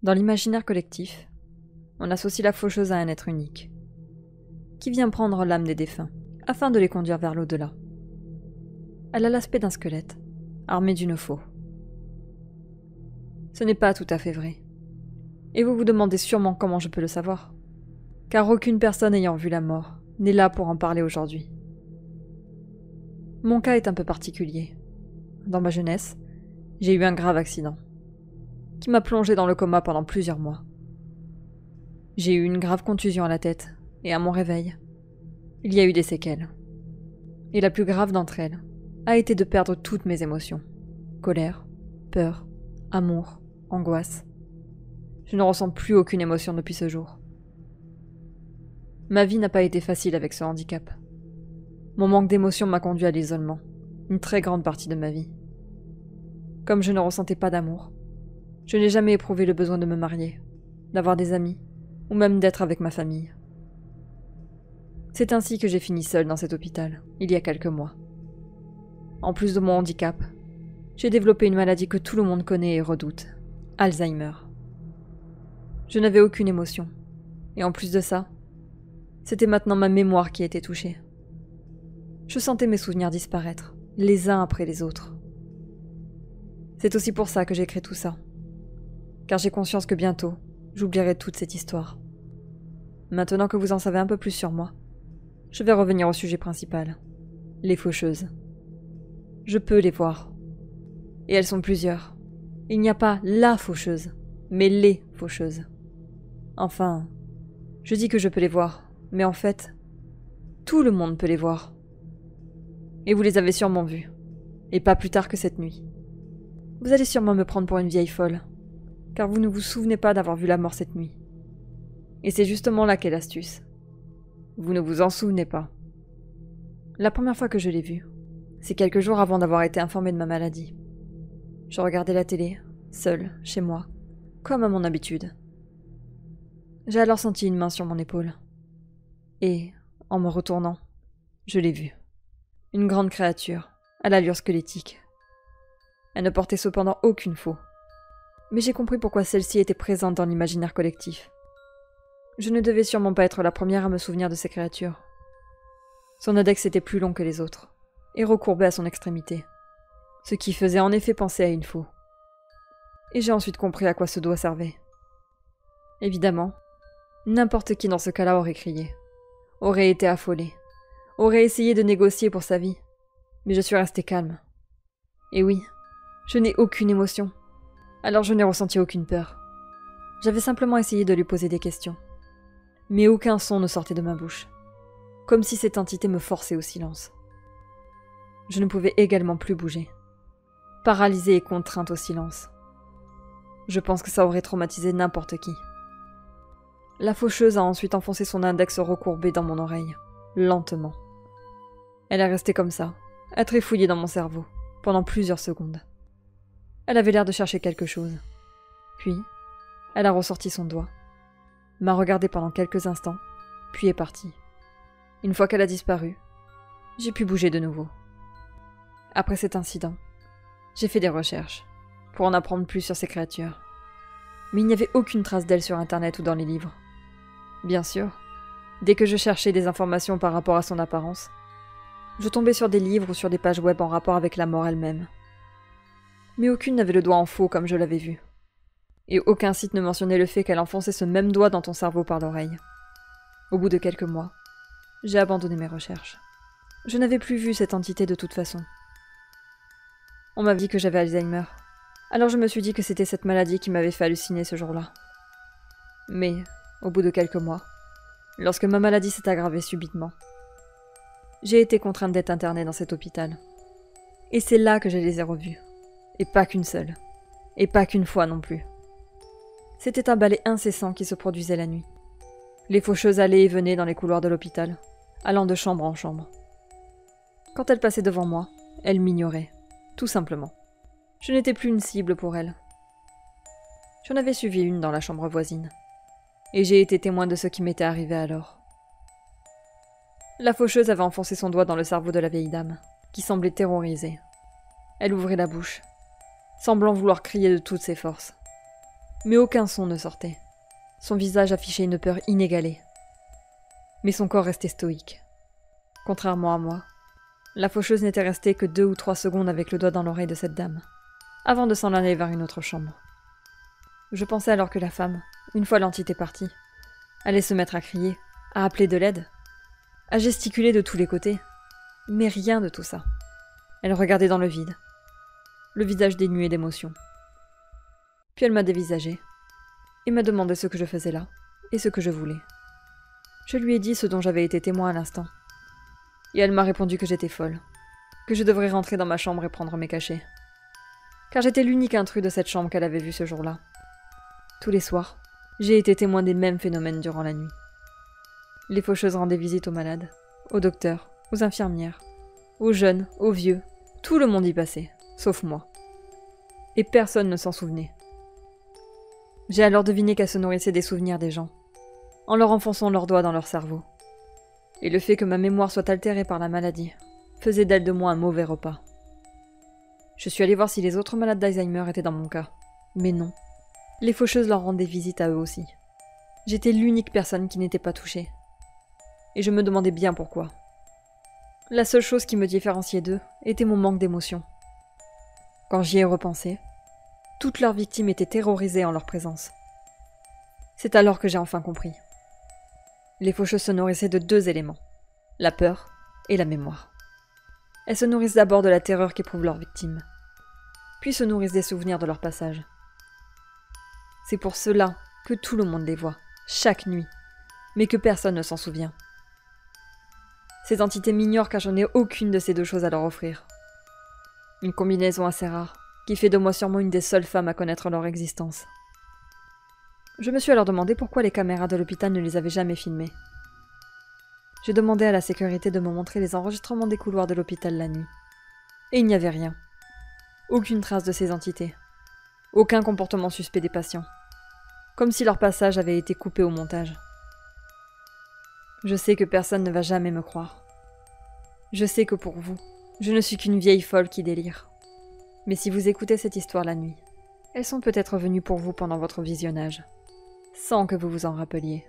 Dans l'imaginaire collectif, on associe la faucheuse à un être unique, qui vient prendre l'âme des défunts, afin de les conduire vers l'au-delà. Elle a l'aspect d'un squelette, armé d'une faux. Ce n'est pas tout à fait vrai. Et vous vous demandez sûrement comment je peux le savoir. Car aucune personne ayant vu la mort n'est là pour en parler aujourd'hui. Mon cas est un peu particulier. Dans ma jeunesse, j'ai eu un grave accident, qui m'a plongé dans le coma pendant plusieurs mois. J'ai eu une grave contusion à la tête, et à mon réveil, il y a eu des séquelles. Et la plus grave d'entre elles a été de perdre toutes mes émotions. Colère, peur, amour, angoisse. Je ne ressens plus aucune émotion depuis ce jour. Ma vie n'a pas été facile avec ce handicap. Mon manque d'émotion m'a conduit à l'isolement, une très grande partie de ma vie. Comme je ne ressentais pas d'amour, je n'ai jamais éprouvé le besoin de me marier, d'avoir des amis, ou même d'être avec ma famille. C'est ainsi que j'ai fini seule dans cet hôpital, il y a quelques mois. En plus de mon handicap, j'ai développé une maladie que tout le monde connaît et redoute, Alzheimer. Je n'avais aucune émotion, et en plus de ça, c'était maintenant ma mémoire qui était touchée. Je sentais mes souvenirs disparaître, les uns après les autres. C'est aussi pour ça que j'écris tout ça, car j'ai conscience que bientôt, j'oublierai toute cette histoire. Maintenant que vous en savez un peu plus sur moi, je vais revenir au sujet principal, les faucheuses. Je peux les voir. Et elles sont plusieurs. Il n'y a pas la faucheuse, mais les faucheuses. Enfin, je dis que je peux les voir, mais en fait, tout le monde peut les voir. Et vous les avez sûrement vues, et pas plus tard que cette nuit. Vous allez sûrement me prendre pour une vieille folle, car vous ne vous souvenez pas d'avoir vu la mort cette nuit. Et c'est justement là qu'est l'astuce. Vous ne vous en souvenez pas. La première fois que je l'ai vue, c'est quelques jours avant d'avoir été informée de ma maladie. Je regardais la télé, seule, chez moi, comme à mon habitude. J'ai alors senti une main sur mon épaule. Et, en me retournant, je l'ai vue. Une grande créature, à l'allure squelettique. Elle ne portait cependant aucune faux. Mais j'ai compris pourquoi celle-ci était présente dans l'imaginaire collectif. Je ne devais sûrement pas être la première à me souvenir de ces créatures. Son index était plus long que les autres, et recourbé à son extrémité, ce qui faisait en effet penser à une faux. Et j'ai ensuite compris à quoi ce doigt servait. Évidemment, n'importe qui dans ce cas-là aurait crié, aurait été affolé, aurait essayé de négocier pour sa vie, mais je suis restée calme. Et oui, je n'ai aucune émotion, alors je n'ai ressenti aucune peur. J'avais simplement essayé de lui poser des questions. Mais aucun son ne sortait de ma bouche, comme si cette entité me forçait au silence. Je ne pouvais également plus bouger, paralysée et contrainte au silence. Je pense que ça aurait traumatisé n'importe qui. La faucheuse a ensuite enfoncé son index recourbé dans mon oreille, lentement. Elle est restée comme ça, à trifouiller dans mon cerveau, pendant plusieurs secondes. Elle avait l'air de chercher quelque chose. Puis, elle a ressorti son doigt, m'a regardé pendant quelques instants, puis est partie. Une fois qu'elle a disparu, j'ai pu bouger de nouveau. Après cet incident, j'ai fait des recherches, pour en apprendre plus sur ces créatures. Mais il n'y avait aucune trace d'elles sur Internet ou dans les livres. Bien sûr, dès que je cherchais des informations par rapport à son apparence, je tombais sur des livres ou sur des pages web en rapport avec la mort elle-même. Mais aucune n'avait le doigt en faux comme je l'avais vu. Et aucun site ne mentionnait le fait qu'elle enfonçait ce même doigt dans ton cerveau par l'oreille. Au bout de quelques mois, j'ai abandonné mes recherches. Je n'avais plus vu cette entité de toute façon. On m'a dit que j'avais Alzheimer, alors je me suis dit que c'était cette maladie qui m'avait fait halluciner ce jour-là. Mais, au bout de quelques mois, lorsque ma maladie s'est aggravée subitement, j'ai été contrainte d'être internée dans cet hôpital. Et c'est là que je les ai revus. Et pas qu'une seule. Et pas qu'une fois non plus. C'était un balai incessant qui se produisait la nuit. Les faucheuses allaient et venaient dans les couloirs de l'hôpital, allant de chambre en chambre. Quand elles passaient devant moi, elles m'ignoraient, tout simplement. Je n'étais plus une cible pour elles. J'en avais suivi une dans la chambre voisine, et j'ai été témoin de ce qui m'était arrivé alors. La faucheuse avait enfoncé son doigt dans le cerveau de la vieille dame, qui semblait terrorisée. Elle ouvrait la bouche, semblant vouloir crier de toutes ses forces. Mais aucun son ne sortait. Son visage affichait une peur inégalée. Mais son corps restait stoïque. Contrairement à moi, la faucheuse n'était restée que 2 ou 3 secondes avec le doigt dans l'oreille de cette dame, avant de s'en aller vers une autre chambre. Je pensais alors que la femme, une fois l'entité partie, allait se mettre à crier, à appeler de l'aide, à gesticuler de tous les côtés, mais rien de tout ça. Elle regardait dans le vide, le visage dénué d'émotion. Puis elle m'a dévisagé, et m'a demandé ce que je faisais là, et ce que je voulais. Je lui ai dit ce dont j'avais été témoin à l'instant. Et elle m'a répondu que j'étais folle, que je devrais rentrer dans ma chambre et prendre mes cachets. Car j'étais l'unique intrus de cette chambre qu'elle avait vue ce jour-là. Tous les soirs, j'ai été témoin des mêmes phénomènes durant la nuit. Les faucheuses rendaient visite aux malades, aux docteurs, aux infirmières, aux jeunes, aux vieux, tout le monde y passait, sauf moi. Et personne ne s'en souvenait. J'ai alors deviné qu'elle se nourrissait des souvenirs des gens, en leur enfonçant leurs doigts dans leur cerveau. Et le fait que ma mémoire soit altérée par la maladie faisait d'elle de moi un mauvais repas. Je suis allée voir si les autres malades d'Alzheimer étaient dans mon cas, mais non. Les faucheuses leur rendaient visite à eux aussi. J'étais l'unique personne qui n'était pas touchée. Et je me demandais bien pourquoi. La seule chose qui me différenciait d'eux était mon manque d'émotion. Quand j'y ai repensé, toutes leurs victimes étaient terrorisées en leur présence. C'est alors que j'ai enfin compris. Les faucheuses se nourrissaient de 2 éléments, la peur et la mémoire. Elles se nourrissent d'abord de la terreur qu'éprouvent leurs victimes, puis se nourrissent des souvenirs de leur passage. C'est pour cela que tout le monde les voit, chaque nuit, mais que personne ne s'en souvient. Ces entités m'ignorent car je n'ai aucune de ces 2 choses à leur offrir. Une combinaison assez rare, qui fait de moi sûrement une des seules femmes à connaître leur existence. Je me suis alors demandé pourquoi les caméras de l'hôpital ne les avaient jamais filmées. J'ai demandé à la sécurité de me montrer les enregistrements des couloirs de l'hôpital la nuit. Et il n'y avait rien. Aucune trace de ces entités. Aucun comportement suspect des patients. Comme si leur passage avait été coupé au montage. Je sais que personne ne va jamais me croire. Je sais que pour vous, je ne suis qu'une vieille folle qui délire. Mais si vous écoutez cette histoire la nuit, elles sont peut-être venues pour vous pendant votre visionnage, sans que vous vous en rappeliez.